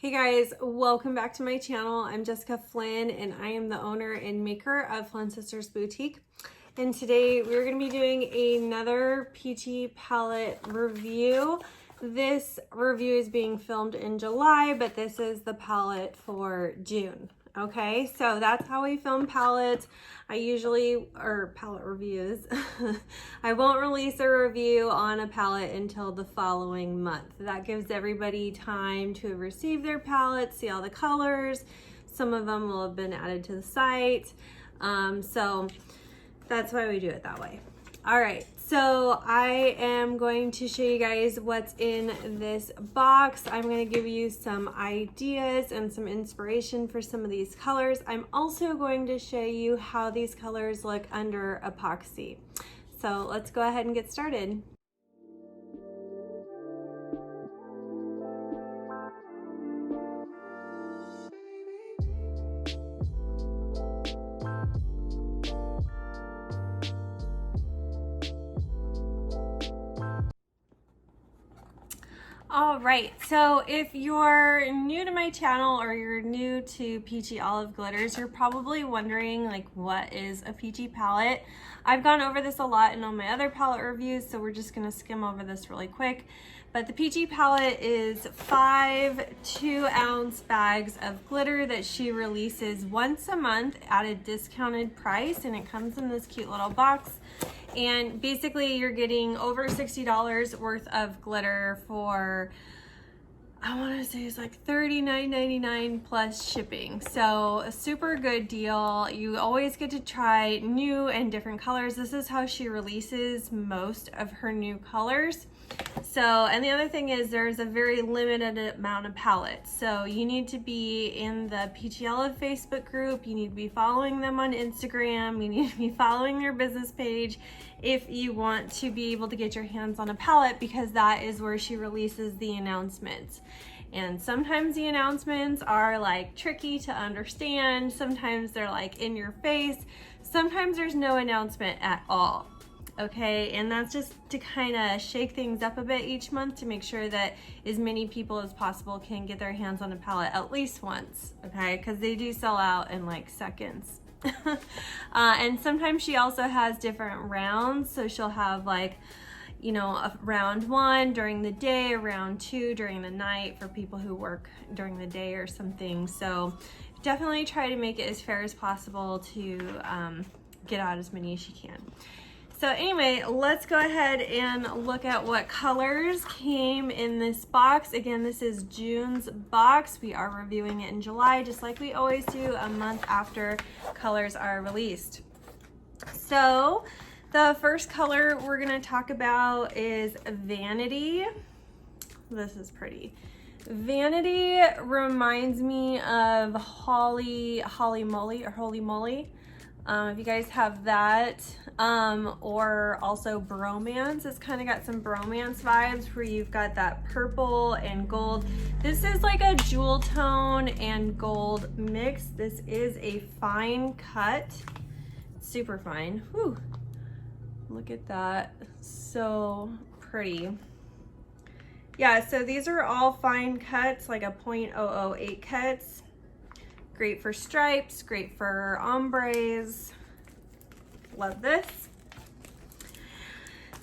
Hey guys, welcome back to my channel. I'm Jessica Flynn and I am the owner and maker of Flynn Sisters Boutique. And today we're going to be doing another Peachy Palette review. This review is being filmed in July, but this is the palette for June. Okay, so that's how we film palettes. Palette reviews. I won't release a review on a palette until the following month. That gives everybody time to receive their palettes, see all the colors. Some of them will have been added to the site. So that's why we do it that way. All right, so I am going to show you guys what's in this box. I'm going to give you some ideas and some inspiration for some of these colors. I'm also going to show you how these colors look under epoxy. So let's go ahead and get started. All right, so if you're new to my channel or you're new to Peachy Olive Glitters, you're probably wondering like, what is a Peachy palette? I've gone over this a lot in all my other palette reviews, so we're just gonna skim over this really quick. But the Peachy palette is 5 2-ounce bags of glitter that she releases once a month at a discounted price, and it comes in this cute little box. And basically you're getting over $60 worth of glitter for, I want to say it's like $39.99 plus shipping. So a super good deal. You always get to try new and different colors. This is how she releases most of her new colors. So, and the other thing is there's a very limited amount of palettes. So you need to be in the Peachy Olive Facebook group. You need to be following them on Instagram. You need to be following their business page if you want to be able to get your hands on a palette, because that is where she releases the announcements. And sometimes the announcements are like tricky to understand. Sometimes they're like in your face. Sometimes there's no announcement at all. Okay, and that's just to kind of shake things up a bit each month to make sure that as many people as possible can get their hands on a palette at least once, okay, because they do sell out in like seconds. And sometimes she also has different rounds, so she'll have like, you know, a round 1 during the day, a round 2 during the night for people who work during the day or something. So definitely try to make it as fair as possible to get out as many as you can. So anyway, let's go ahead and look at what colors came in this box. Again, this is June's box. We are reviewing it in July, just like we always do, a month after colors are released. So the first color we're gonna talk about is Vanity. This is pretty. Vanity reminds me of Holy Moly. If you guys have that, or also Bromance. It's kind of got some Bromance vibes where you've got that purple and gold. This is like a jewel tone and gold mix. This is a fine cut, super fine. Whew. Look at that, so pretty. Yeah, so these are all fine cuts, like a 0.008 cuts. Great for stripes, great for ombres. Love this.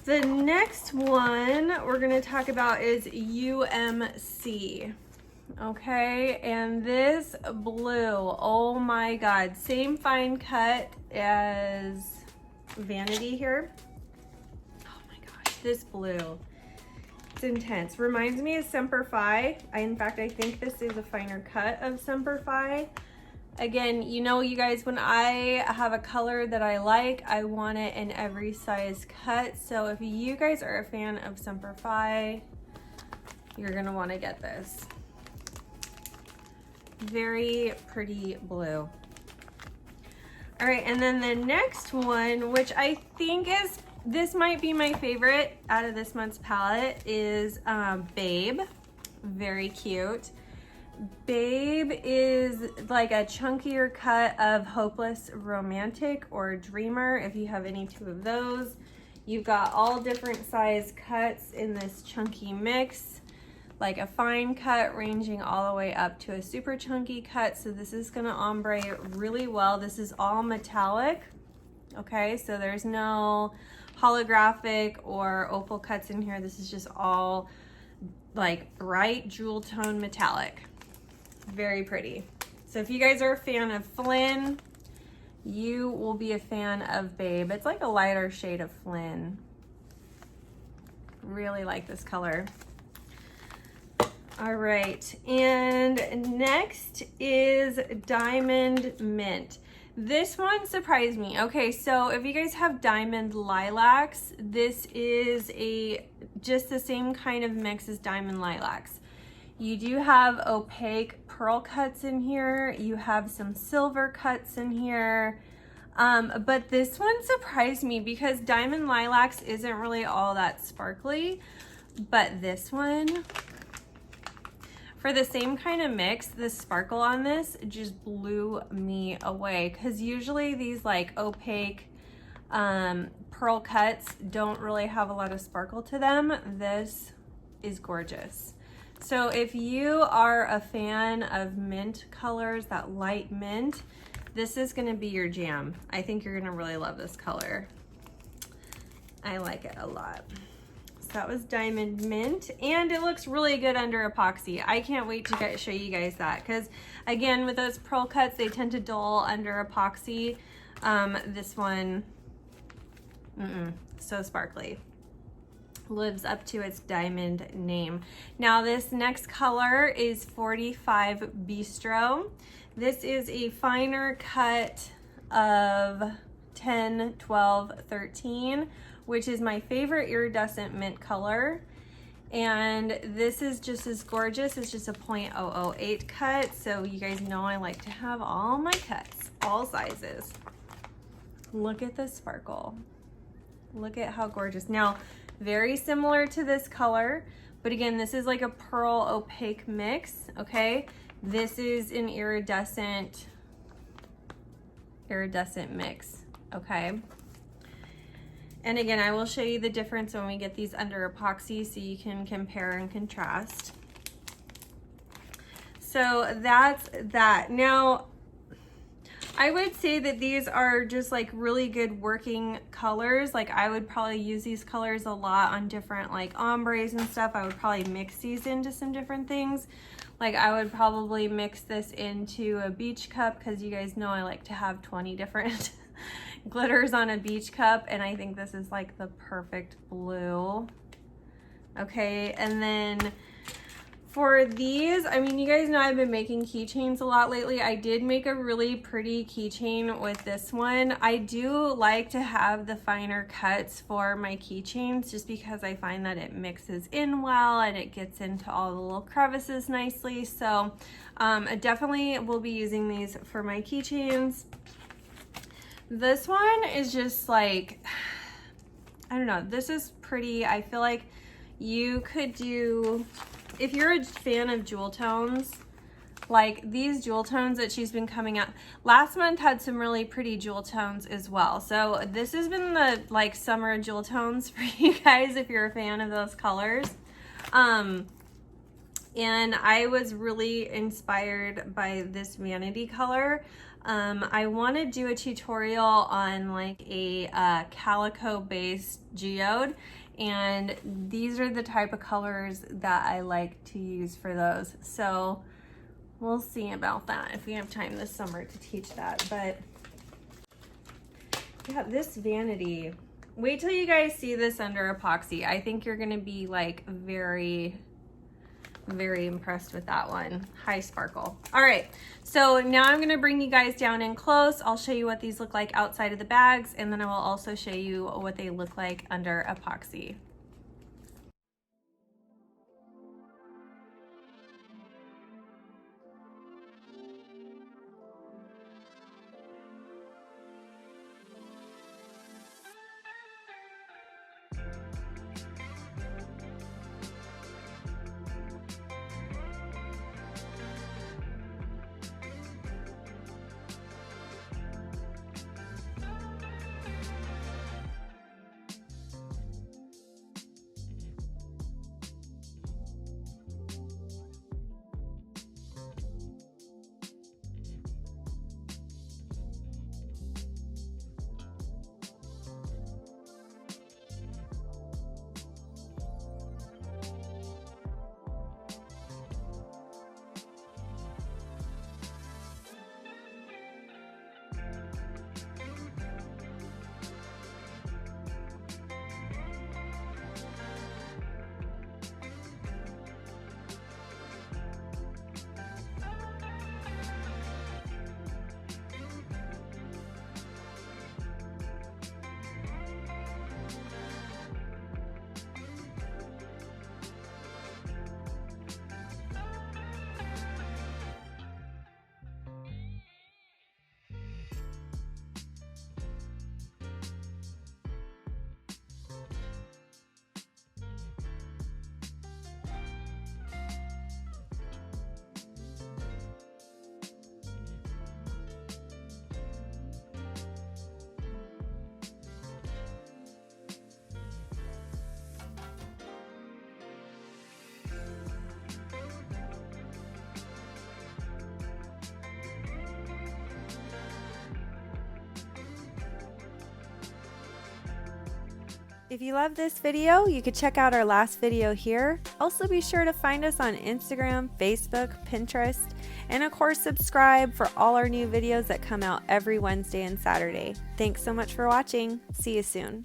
The next one we're going to talk about is UMC. Okay, and this blue, oh my God, same fine cut as Vanity here. Oh my gosh, this blue. It's intense. Reminds me of Semper Fi. In fact, I think this is a finer cut of Semper Fi. Again, you know, you guys, when I have a color that I like, I want it in every size cut. So if you guys are a fan of Semper Fi, you're gonna want to get this. Very pretty blue. All right, and then the next one, which I think is, this might be my favorite out of this month's palette, is Babe. Very cute. Babe is like a chunkier cut of Hopeless Romantic or Dreamer, if you have any two of those. You've got all different size cuts in this chunky mix. like a fine cut ranging all the way up to a super chunky cut. So this is gonna ombre really well. This is all metallic, okay? So there's no holographic or opal cuts in here. This is just all like bright jewel tone metallic. Very pretty. So if you guys are a fan of Flynn, you will be a fan of Babe. It's like a lighter shade of Flynn. Really like this color. All right, and next is Diamond Mint. This one surprised me. Okay, so if you guys have Diamond Lilacs, this is just the same kind of mix as Diamond Lilacs. You do have opaque pearl cuts in here. You have some silver cuts in here. But this one surprised me because Diamond Lilacs isn't really all that sparkly. But this one, for the same kind of mix, the sparkle on this just blew me away. Because usually these like opaque pearl cuts don't really have a lot of sparkle to them. This is gorgeous. So if you are a fan of mint colors, that light mint, this is gonna be your jam. I think you're gonna really love this color. I like it a lot. So that was Diamond Mint, and it looks really good under epoxy. I can't wait to show you guys that, because again, with those pearl cuts, they tend to dull under epoxy. This one, so sparkly. Lives up to its diamond name. Now this next color is 45 Bistro. This is a finer cut of 10, 12, 13, which is my favorite iridescent mint color. And this is just as gorgeous. It's just a .008 cut. So you guys know I like to have all my cuts, all sizes. Look at the sparkle. Look at how gorgeous. Now, very similar to this color, but again, this is like a pearl opaque mix, okay? This is an iridescent mix, okay? And again, I will show you the difference when we get these under epoxy so you can compare and contrast. So that's that. Now, I would say that these are just like really good working colors. Like I would probably use these colors a lot on different like ombres and stuff. I would probably mix these into some different things. Like I would probably mix this into a beach cup, because you guys know I like to have 20 different glitters on a beach cup, and I think this is like the perfect blue. Okay, and then for these, I mean, you guys know I've been making keychains a lot lately. I did make a really pretty keychain with this one. I do like to have the finer cuts for my keychains just because I find that it mixes in well and it gets into all the little crevices nicely. So I definitely will be using these for my keychains. This one is just like, I don't know, this is pretty. I feel like you could do, if you're a fan of jewel tones, like these jewel tones that she's been coming out, last month had some really pretty jewel tones as well. So this has been the like summer jewel tones for you guys if you're a fan of those colors. And I was really inspired by this Vanity color. I want to do a tutorial on like a calico based geode, and these are the type of colors that I like to use for those. So we'll see about that if we have time this summer to teach that. But yeah, this Vanity, wait till you guys see this under epoxy. I think you're gonna be like very impressed with that one. High sparkle. All right, so now I'm gonna bring you guys down in close. I'll show you what these look like outside of the bags, and then I will also show you what they look like under epoxy. If you love this video, you could check out our last video here. Also be sure to find us on Instagram, Facebook, Pinterest, and of course subscribe for all our new videos that come out every Wednesday and Saturday. Thanks so much for watching. See you soon.